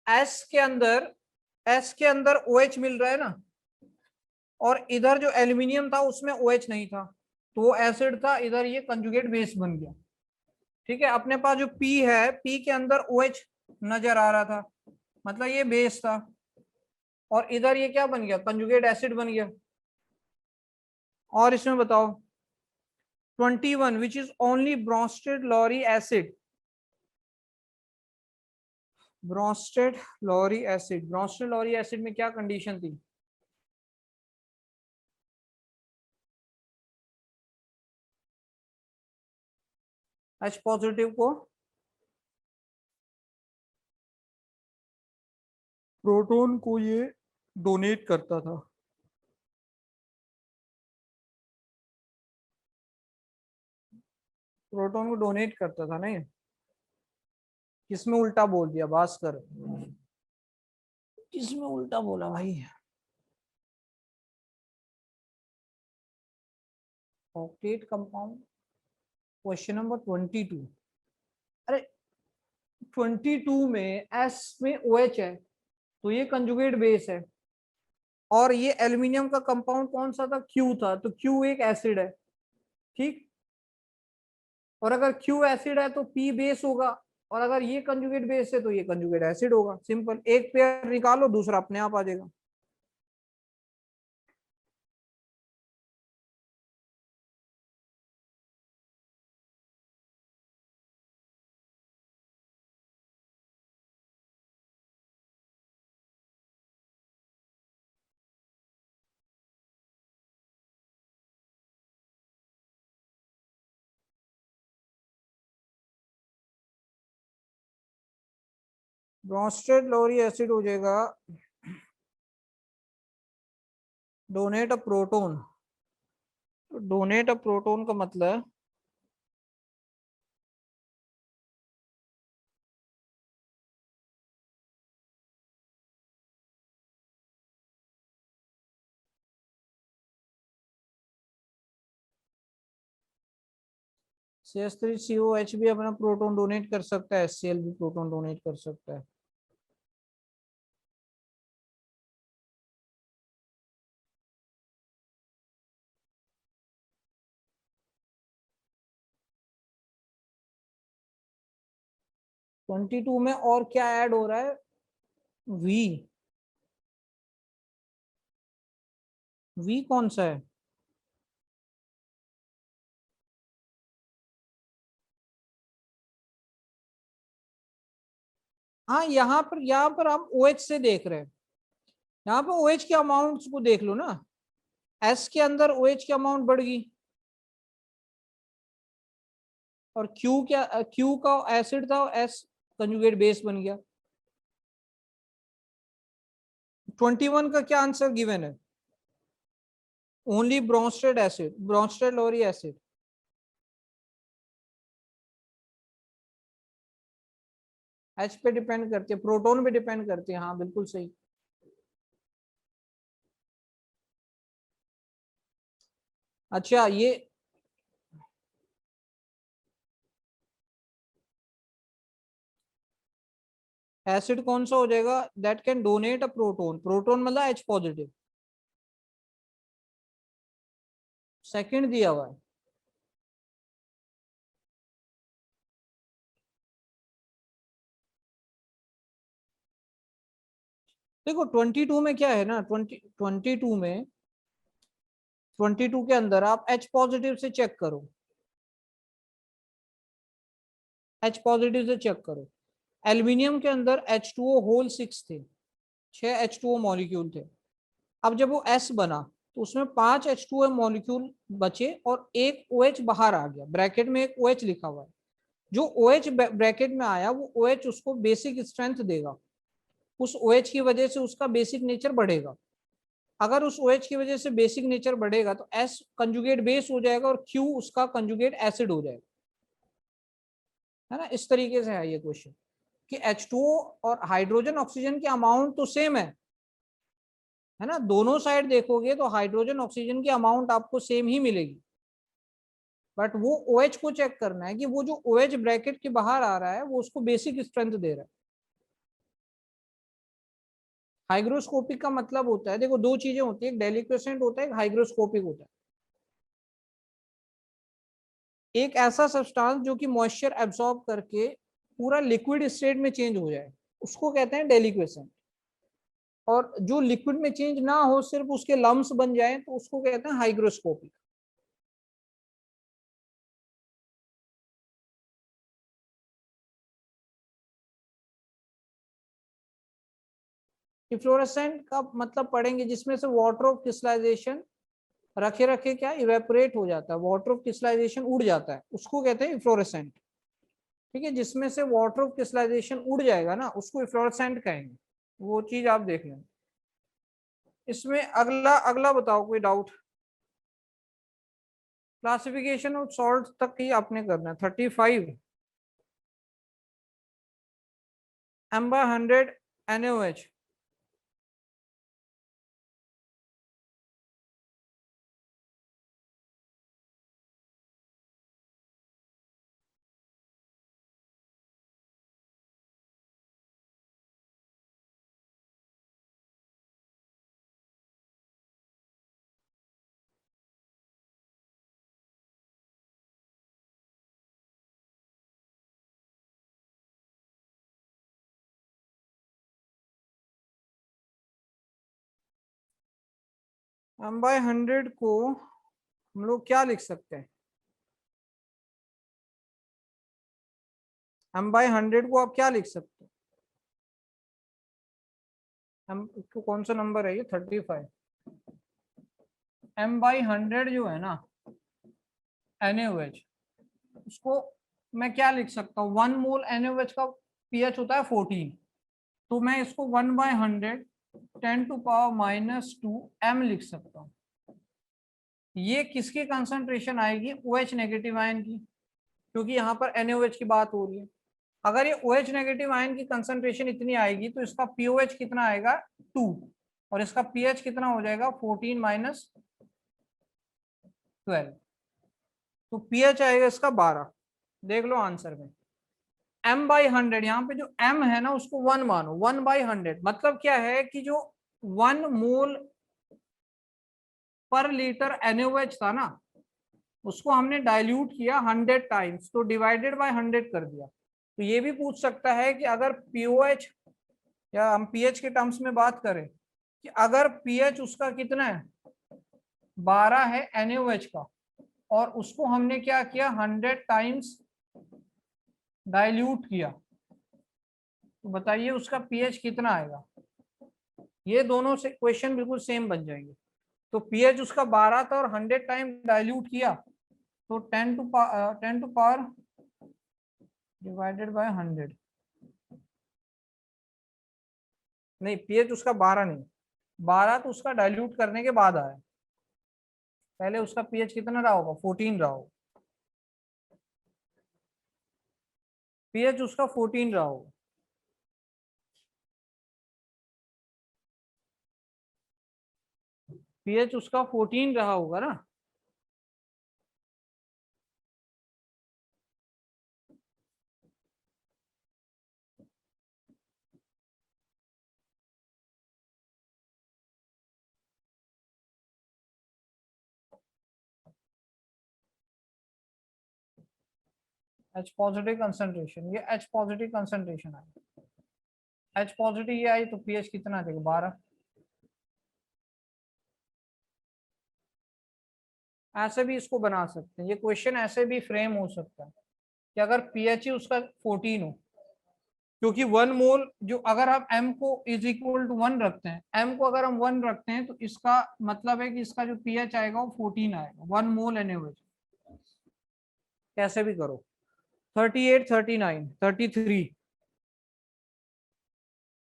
एस के अंदर OH मिल रहा है ना, और इधर जो एल्यूमिनियम था उसमें OH नहीं था, तो वो एसिड था, इधर ये कंजुगेट बेस बन गया, ठीक है। अपने पास जो P है, P के अंदर OH नजर आ रहा था, मतलब ये बेस था, और इधर ये क्या बन गया? कंजुगेट एसिड बन गया। और इसमें बताओ 21 which is only Bronsted Lowry acid, Bronsted Lowry acid, Bronsted Lowry acid में क्या कंडीशन थी? H पॉजिटिव को प्रोटॉन को ये डोनेट करता था, प्रोटॉन को डोनेट करता था नहीं, किसमें उल्टा बोल दिया भास्कर, किसमें उल्टा बोला भाई? Octet compound, question number 22। अरे 22 में S में OH है तो ये कंजुगेट बेस है, और ये एल्यूमिनियम का कंपाउंड कौन सा था? Q था, तो Q एक एसिड है, ठीक। और अगर Q एसिड है तो P बेस होगा, और अगर ये कंजुगेट बेस है तो ये कंजुगेट एसिड होगा। सिंपल, एक पेयर निकालो दूसरा अपने आप आ जाएगा। ब्रोंस्टेड लोरी एसिड हो जाएगा डोनेट अ प्रोटोन। तो डोनेट अ प्रोटोन का मतलब CH3COH भी अपना प्रोटोन डोनेट कर सकता है, HCl भी प्रोटोन डोनेट कर सकता है। ट्वेंटी टू में और क्या ऐड हो रहा है? वी। वी कौन सा है? हाँ, यहाँ पर हम OH से देख रहे हैं। यहाँ पे OH के अमाउंट को देख लो ना। S के अंदर OH की अमाउंट बढ़ गई, और Q का एसिड था, S कंजुगेट बेस बन गया। 21 का क्या आंसर गिवन है? ओनली ब्रोंस्टेड एसिड, ब्रोंस्टेड लोरी एसिड। H पे डिपेंड करती है, प्रोटोन पे डिपेंड करती है। हाँ बिल्कुल सही। अच्छा, ये एसिड कौन सा हो जाएगा? That can donate a proton. Proton मतलब H पॉजिटिव। सेकंड दिया हुआ है। देखो 22 में क्या है ना, 22 में, 22 के अंदर आप H पॉजिटिव से चेक करो। H पॉजिटिव से चेक करो। एल्यूमिनियम के अंदर H2O होल 6 थे, 6 H2O मॉलिक्यूल थे। अब जब वो S बना तो उसमें 5 H2O मॉलिक्यूल बचे और एक OH बाहर आ गया। ब्रैकेट में एक OH लिखा हुआ है। जो OH ब्रैकेट में आया वो OH उसको बेसिक स्ट्रेंथ देगा। उस OH की वजह से उसका बेसिक नेचर बढ़ेगा। अगर उस OH की वजह से बेसिक नेचर बढ़ेगा तो S कंजुगेट बेस हो जाएगा और Q उसका कंजुगेट एसिड हो जाएगा। है ना, इस तरीके से है ये क्वेश्चन कि H2O और हाइड्रोजन ऑक्सीजन की अमाउंट तो सेम है ना। दोनों साइड देखोगे तो हाइड्रोजन ऑक्सीजन की अमाउंट आपको सेम ही मिलेगी। बट वो OH को चेक करना है कि वो जो OH ब्रैकेट के बाहर आ रहा है वो उसको बेसिक स्ट्रेंथ दे रहा है। हाइग्रोस्कोपिक का मतलब होता है, देखो दो चीजें होती है, एक डेलिक्वेसेंट होता है, एक हाइग्रोस्कोपिक होता है। एक ऐसा सब्सटेंस जो कि मॉइस्चर एब्सॉर्ब करके पूरा लिक्विड स्टेट में चेंज हो जाए, उसको कहते हैं डेलिक्वेसेंट। और जो लिक्विड में चेंज ना हो, सिर्फ उसके लम्स बन जाए, तो उसको कहते हैं हाइग्रोस्कोपिक। इफ्लोरेसेंट का मतलब पढ़ेंगे जिसमें से वाटर ऑफ क्रिस्टलाइजेशन रखे रखे क्या इवेपोरेट हो जाता है, वाटर ऑफ क्रिस्टलाइजेशन उड़ जाता है, उसको कहते हैं इफ्लोरेसेंट। ठीक है, जिसमें से वाटर ऑफ क्रिस्टलाइजेशन उड़ जाएगा ना उसको इफ्लोरेसेंट कहेंगे। वो चीज आप देख लें। इसमें अगला अगला बताओ, कोई डाउट? क्लासिफिकेशन ऑफ सॉल्ट तक ही आपने करना है। 35 एम्बर 100 NaOH। m/100 को हम लोग क्या लिख सकते हैं? m/100 को आप क्या लिख सकते हैं? m को कौन सा नंबर है ये? 35। m/100 जो है ना NaOH, उसको मैं क्या लिख सकता हूँ? 1 मोल NaOH का pH होता है 14, तो मैं इसको 1/100 10⁻⁻² m लिख सकता हूँ। ये किसकी कंसंट्रेशन आएगी? OH नेगेटिव आयन की, क्योंकि यहाँ पर NaOH की बात हो रही है। अगर ये OH नेगेटिव आयन की कंसंट्रेशन इतनी आएगी तो इसका pOH कितना आएगा? 2, और इसका pH कितना हो जाएगा? 14-12, तो pH आएगा इसका 12। देख लो आंसर में m/100, यहाँ पे जो m है ना उसको 1 मानो। 1/100 मतलब क्या है कि जो 1 मोल पर लीटर NaOH था ना, उसको हमने डाइल्यूट किया 100 टाइम्स, तो डिवाइडेड बाय 100 कर दिया। तो ये भी पूछ सकता है कि अगर pOH, या हम pH के टर्म्स में बात करें कि अगर pH उसका कितना है? 12 है NaOH का, और उसको हमने क्या किया? 100 टाइम्स डाइल्यूट किया, तो बताइए उसका pH कितना आएगा? ये दोनों से क्वेश्चन बिल्कुल सेम बन जाएंगे। तो pH उसका 12 था और 100 टाइम डाइल्यूट किया, तो 10 टू पावर डिवाइडेड बाय 100। नहीं, pH उसका 12 नहीं, 12 तो उसका डाइल्यूट करने के बाद आया, पहले उसका pH कितना रहा होगा? 14 रहा होगा। pH उसका 14 रहा होगा। pH उसका 14 रहा होगा ना। H पॉजिटिव कंसंट्रेशन, ये H पॉजिटिव कंसंट्रेशन आई, H पॉजिटिव ये आई, तो pH कितना देगा? 12। ऐसे भी इसको बना सकते हैं, ये क्वेश्चन ऐसे भी फ्रेम हो सकता है कि अगर pH ही उसका 14 हो, क्योंकि 1 मोल जो, अगर आप m को इज इक्वल टू 1 रखते हैं, m को अगर हम 1 रखते हैं, तो इसका मतलब है कि इसका जो pH आएगा वो 14 आएगा। 1 मोल NaOH, कैसे भी करो। 38, 39, 33,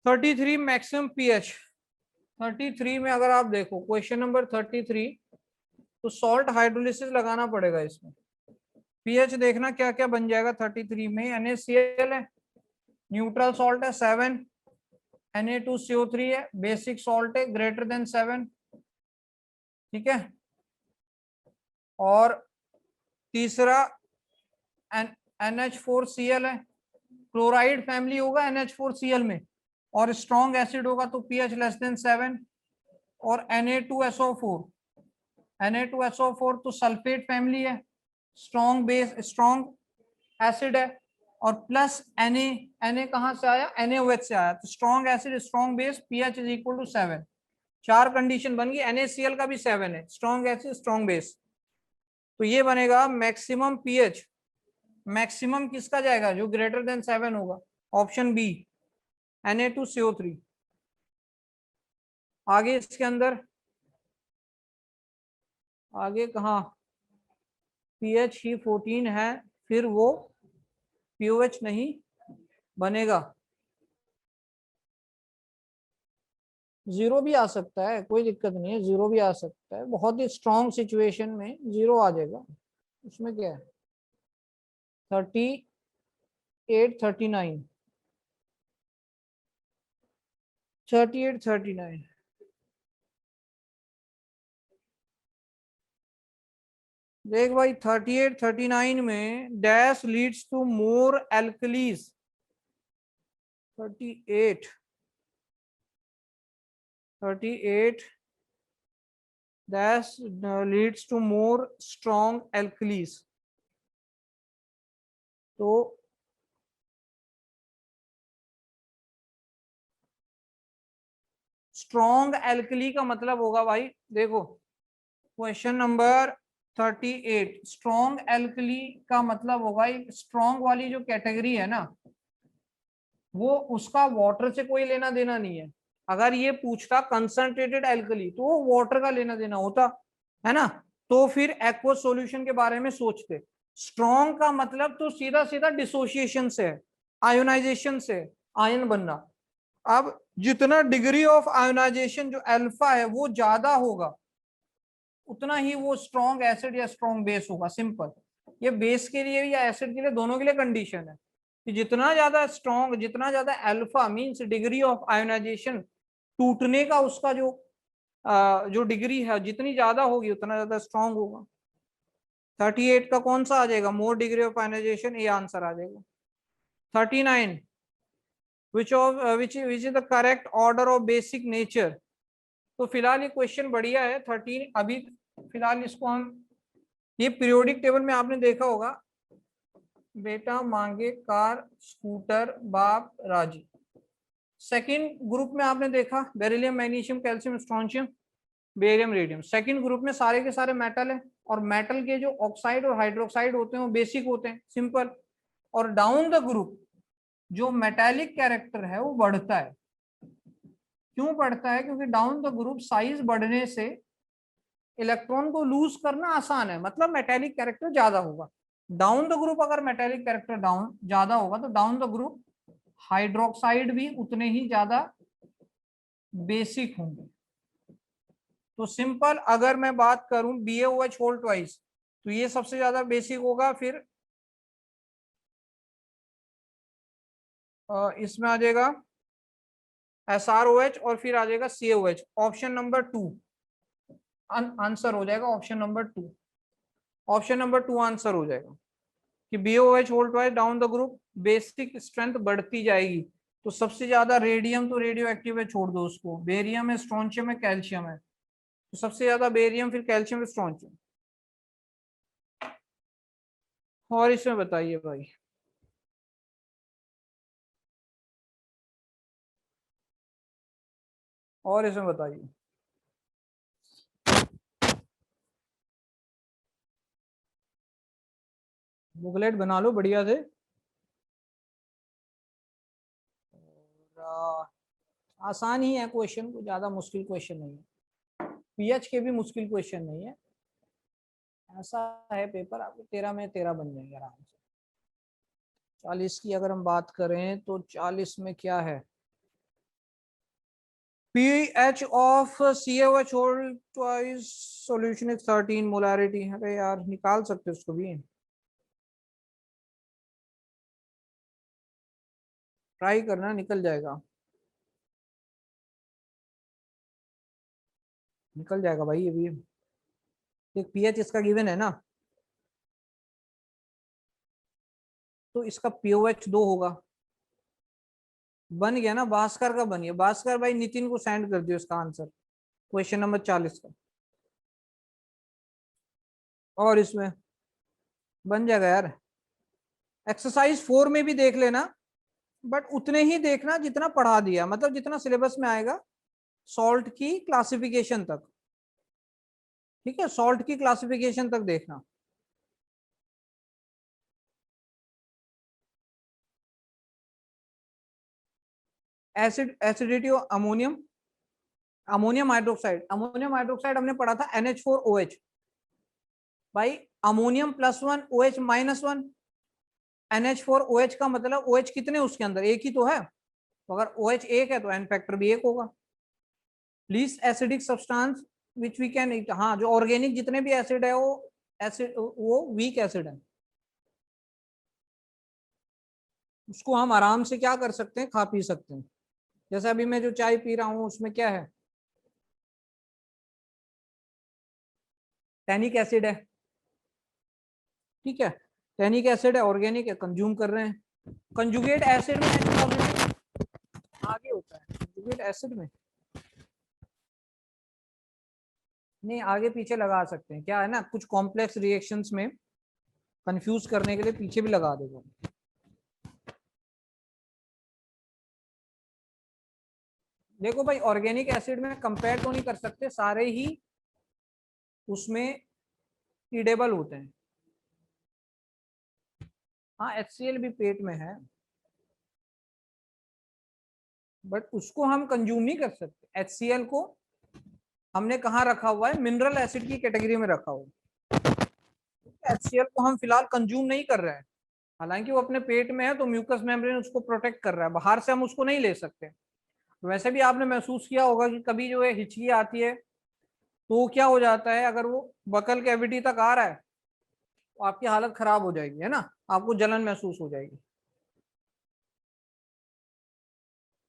33 मैक्सिमम pH। 33 में अगर आप देखो क्वेश्चन नंबर 33, तो सॉल्ट हाइड्रोलिसिस लगाना पड़ेगा इसमें। पीएच देखना क्या क्या बन जाएगा 33 में। NaCl है, न्यूट्रल सॉल्ट है 7, Na2CO3 है, बेसिक सॉल्ट है ग्रेटर देन 7, ठीक है। और तीसरा NH4Cl है, क्लोराइड फैमिली होगा NH4Cl में, और स्ट्रॉन्ग एसिड होगा तो पीएच लेस देन 7। और Na2SO4, Na2SO4 तो सल्फेट फैमिली है, स्ट्रॉन्ग बेस, स्ट्रॉन्ग एसिड है, और प्लस Na कहां से आया? NaOH से आया, तो strong acid, strong base, pH is equal to 7। 4 condition बन गई। NaCl का भी 7 है, स्ट्रॉन्ग एसिड स्ट्रॉन्ग बेस, तो ये बनेगा मैक्सिमम pH। मैक्सिमम किसका जाएगा? जो ग्रेटर देन 7 होगा, ऑप्शन बी Na2CO3। आगे इसके अंदर, आगे कहा pH ही 14 है, फिर वो pOH नहीं बनेगा। 0 भी आ सकता है, कोई दिक्कत नहीं है, 0 भी आ सकता है, बहुत ही स्ट्रॉन्ग सिचुएशन में 0 आ जाएगा, उसमें क्या है। 38, 39, 38, 39, देख भाई 38, 39 में dash leads to more alkalies. 38, 38 dash leads to more strong alkalies. तो स्ट्रॉन्ग एल्कली का मतलब होगा भाई, देखो क्वेश्चन नंबर 38, स्ट्रॉन्ग एल्कली का मतलब होगा स्ट्रॉन्ग वाली जो कैटेगरी है ना, वो उसका वाटर से कोई लेना देना नहीं है। अगर ये पूछता कंसंट्रेटेड एल्कली तो वो वाटर का लेना देना होता है ना, तो फिर एक्वस सॉल्यूशन के बारे में सोचते। स्ट्रॉन्ग का मतलब तो सीधा सीधा डिसोसिएशन से है, आयोनाइजेशन से, आयन बनना। अब जितना डिग्री ऑफ आयोनाइजेशन जो अल्फा है वो ज्यादा होगा, उतना ही वो स्ट्रॉन्ग एसिड या स्ट्रॉन्ग बेस होगा। सिंपल, ये बेस के लिए या एसिड के लिए, दोनों के लिए कंडीशन है कि जितना ज्यादा स्ट्रॉन्ग, जितना ज्यादा alpha means degree of ionisation, टूटने का उसका जो डिग्री है जितनी ज्यादा होगी उतना ज्यादा स्ट्रॉन्ग होगा। 38 का कौन सा आ जाएगा, मोर डिग्री ऑफ आयोनाइजेशन, ये आंसर आ जाएगा। 39, which is the correct order of basic nature। तो फिलहाल ये क्वेश्चन बढ़िया है 13। अभी फिलहाल इसको हम, ये पीरियोडिक टेबल में आपने देखा होगा, बेटा मांगे कार स्कूटर बाप राजी। सेकंड ग्रुप में आपने देखा beryllium magnesium calcium strontium barium radium. Second group में सारे के सारे मेटल है, और मेटल के जो ऑक्साइड और हाइड्रोक्साइड होते हैं वो बेसिक होते हैं, सिंपल। और डाउन द ग्रुप जो मेटालिक कैरेक्टर है वो बढ़ता है। क्यों बढ़ता है, क्योंकि डाउन द ग्रुप साइज बढ़ने से इलेक्ट्रॉन को लूज करना आसान है, मतलब मेटालिक कैरेक्टर ज्यादा होगा। डाउन द ग्रुप अगर मेटालिक कैरेक्टर डाउन ज्यादा होगा तो डाउन द ग्रुप हाइड्रोक्साइड भी उतने ही ज्यादा बेसिक होंगे। तो सिंपल, अगर मैं बात करूं BaOH होल ट्वाइस, तो ये सबसे ज्यादा बेसिक होगा। फिर इसमें आ जाएगा SrOH, और फिर आ जाएगा CaOH। ऑप्शन नंबर 2 आंसर हो जाएगा, option number 2, option number 2 answer हो जाएगा कि BaOH whole twice down the group basic strength बढ़ती जाएगी। तो सबसे ज्यादा रेडियम तो रेडियो एक्टिव है, छोड़ दो उसको, बेरियम है, स्ट्रोंशियम है, कैल्शियम है। तो सबसे ज्यादा बेरियम, फिर कैल्शियम, फिर स्ट्रोंशियम। और इसमें बताइए भाई, और इसमें बताइए। बुकलेट बना लो बढ़िया से। आसान ही है क्वेश्चन, को ज्यादा मुश्किल क्वेश्चन नहीं है, पीएच के भी मुश्किल क्वेश्चन नहीं है। ऐसा है पेपर, आपको 13 में 13 बन जाएंगे आराम से। 40 की अगर हम बात करें तो 40 में क्या है, pH of CaOH whole twice solution is 13 molarity। अरे यार निकाल सकते उसको भी, ट्राई करना, निकल जाएगा, निकल जाएगा भाई ये भी। एक pH इसका गिवन है ना, तो इसका POH 2 होगा। बन गया ना, भास्कर का बन गया। भास्कर भाई नितिन को सेंड कर दियो इसका आंसर, क्वेश्चन नंबर 40 का। और इसमें बन जाएगा यार। एक्सरसाइज 4 में भी देख लेना, बट उतने ही देखना जितना पढ़ा दिया, मतलब जितना सिलेबस में आएगा सॉल्ट की क्लासिफिकेशन तक। ठीक है, सॉल्ट की क्लासिफिकेशन तक देखना। Acidity of ammonium, ammonium hydroxide, ammonium hydroxide हमने पढ़ा था NH4OH। भाई अमोनियम +1 OH -1, NH4OH का मतलब OH कितने उसके अंदर, एक ही तो है, तो अगर OH एक है तो N फैक्टर भी एक होगा। Least acidic substance which we can eat, हाँ जो ऑर्गेनिक जितने भी एसिड है वो एसिड, वो वीक एसिड है, उसको हम आराम से क्या कर सकते हैं, खा पी सकते हैं। जैसे अभी मैं जो चाय पी रहा हूँ उसमें क्या है, टैनिक एसिड है। ठीक है, टैनिक एसिड है, ऑर्गेनिक है, कंज्यूम कर रहे हैं। कंजुगेट एसिड में आगे होता है, कंजुगेट एसिड में नहीं, आगे पीछे लगा सकते हैं, क्या है ना, कुछ कॉम्प्लेक्स रिएक्शंस में कंफ्यूज करने के लिए पीछे भी लगा देगा। देखो भाई, ऑर्गेनिक एसिड में कंपेयर तो नहीं कर सकते, सारे ही उसमें ईडेबल होते हैं। हाँ, HCl भी पेट में है, बट उसको हम कंज्यूम नहीं कर सकते। HCl को हमने कहाँ रखा हुआ है, मिनरल एसिड की कैटेगरी में रखा हुआ है। HCl को हम फिलहाल कंज्यूम नहीं कर रहे हैं, हालांकि वो अपने पेट में है तो म्यूकस मेम्ब्रेन उसको प्रोटेक्ट कर रहा है, बाहर से हम उसको नहीं ले सकते। वैसे भी आपने महसूस किया होगा कि कभी जो है हिचकी आती है तो क्या हो जाता है, अगर वो बकल कैविटी तक आ रहा है तो आपकी हालत खराब हो जाएगी, है ना, आपको जलन महसूस हो जाएगी,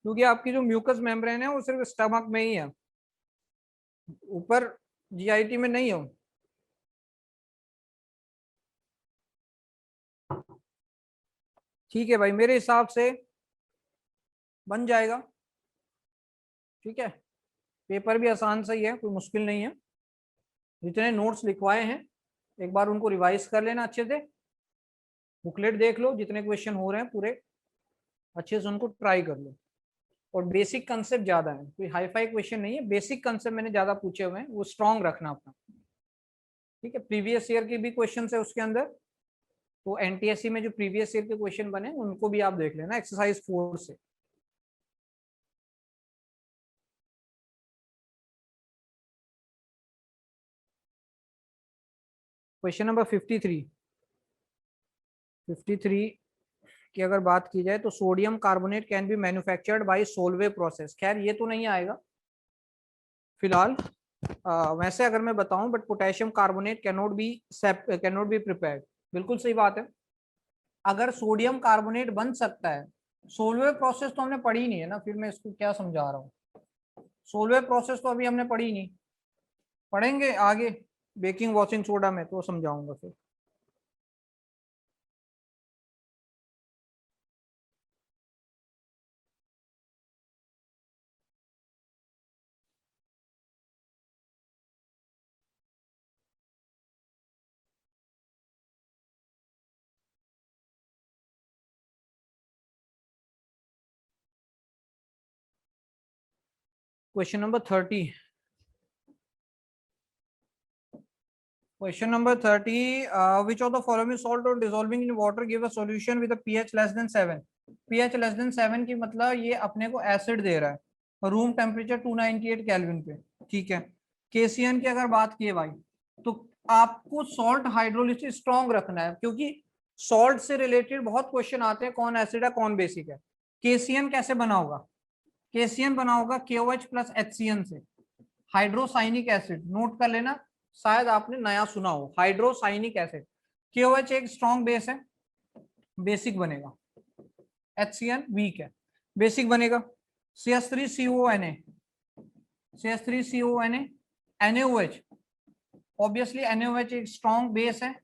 क्योंकि आपकी जो म्यूकस मेम्ब्रेन है वो सिर्फ स्टमक में ही है, ऊपर GIT में नहीं हो। ठीक है भाई, मेरे हिसाब से बन जाएगा। ठीक है, पेपर भी आसान सही है, कोई मुश्किल नहीं है। जितने नोट्स लिखवाए हैं एक बार उनको रिवाइज कर लेना अच्छे से, बुकलेट देख लो, जितने क्वेश्चन हो रहे हैं पूरे अच्छे से उनको ट्राई कर लो। और बेसिक कंसेप्ट ज्यादा है, कोई हाई फाई क्वेश्चन नहीं है, बेसिक कंसेप्ट मैंने ज्यादा पूछे हुए हैं, वो स्ट्रॉन्ग रखना अपना। ठीक है, प्रीवियस ईयर के भी क्वेश्चन है उसके अंदर, तो NTSC में जो प्रीवियस ईयर के क्वेश्चन बने उनको भी आप देख लेना एक्सरसाइज 4 से। क्वेश्चन नंबर 53 की अगर बात की जाए तो sodium carbonate can be manufactured by Solvay process. खैर ये तो नहीं आएगा फिलहाल। वैसे अगर मैं बताऊं, but potassium carbonate cannot be prepared. बिल्कुल सही बात है, अगर सोडियम कार्बोनेट बन सकता है, सोलवे प्रोसेस तो हमने पढ़ी नहीं है ना, फिर मैं इसको क्या समझा रहा हूँ। सोलवे प्रोसेस तो अभी हमने पढ़ी नहीं, पढ़ेंगे आगे बेकिंग वॉशिंग सोडा में तो समझाऊंगा फिर। Question number 30। Question number 30, which of the following salt or dissolving in water give a solution with a pH less than 7? pH less than 7 की मतलब ये अपने को एसिड दे रहा है, रूम टेम्परेचर 298 केल्विन पे। ठीक है, KCN की अगर बात की भाई, तो आपको सॉल्ट हाइड्रोलिसिस स्ट्रॉन्ग रखना है, क्योंकि सॉल्ट से रिलेटेड बहुत क्वेश्चन आते हैं, कौन एसिड है कौन बेसिक है। KCN कैसे बना होगा, KCN बना होगा KOH प्लस HCN से, हाइड्रोसाइनिक एसिड, नोट कर लेना, शायद आपने नया सुना हो, हाइड्रोसाइनिक एसिड। KOH एक स्ट्रॉन्ग बेस है, बेसिक बनेगा। HCN वीक है, बेसिक बनेगा। CH3CONA, CH3CONA, NaOH, obviously NaOH एक स्ट्रॉन्ग बेस है,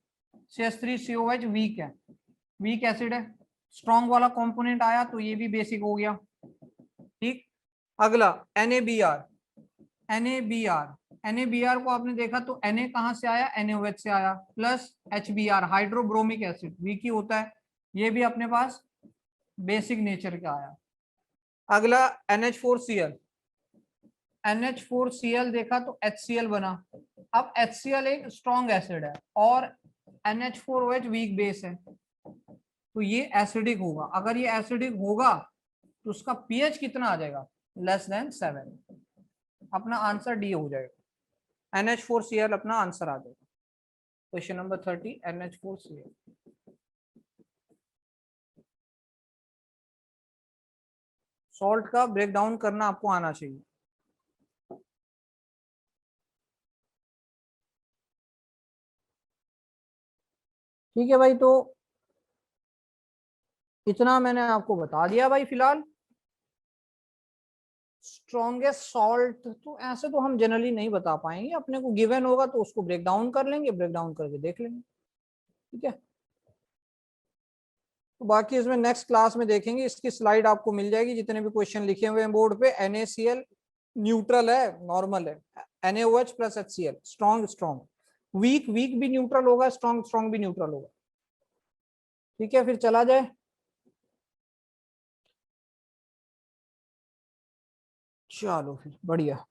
CH3COH वीक है, वीक एसिड है। स्ट्रॉन्ग वाला कंपोनेंट आया तो ये भी बेसिक हो गया। ठीक, अगला NaBr, NaBr, NaBr को आपने देखा तो Na कहां से आया, NaOH से आया, plus HBr hydrobromic acid, weak ही होता है, ये भी अपने पास बेसिक नेचर का आया। अगला NH4Cl, NH4Cl देखा तो HCl बना। अब HCl एक स्ट्रॉन्ग एसिड है और NH4OH वीक बेस है, तो ये एसिडिक होगा। अगर ये एसिडिक होगा तो उसका pH कितना आ जाएगा, लेस देन 7। अपना आंसर डी हो जाएगा, NH4Cl अपना आंसर आ जाएगा। Question number 30, NH4Cl। सॉल्ट का ब्रेक डाउन करना आपको आना चाहिए। ठीक है भाई, तो इतना मैंने आपको बता दिया भाई फिलहाल। स्ट्रॉन्गेस्ट सॉल्ट तो ऐसे तो हम जनरली नहीं बता पाएंगे, अपने को गिवन होगा तो उसको ब्रेक डाउन कर लेंगे, ब्रेक डाउन करके देख लेंगे। ठीक है, तो बाकी इसमें नेक्स्ट क्लास में देखेंगे, इसकी स्लाइड आपको मिल जाएगी, जितने भी क्वेश्चन लिखे हुए हैं बोर्ड पे। NaCl न्यूट्रल है, नॉर्मल है, NaOH plus HCl strong strong, weak weak भी न्यूट्रल होगा, स्ट्रॉन्ग स्ट्रॉन्ग भी न्यूट्रल होगा। ठीक है, फिर चला जाए। चलो फिर बढ़िया।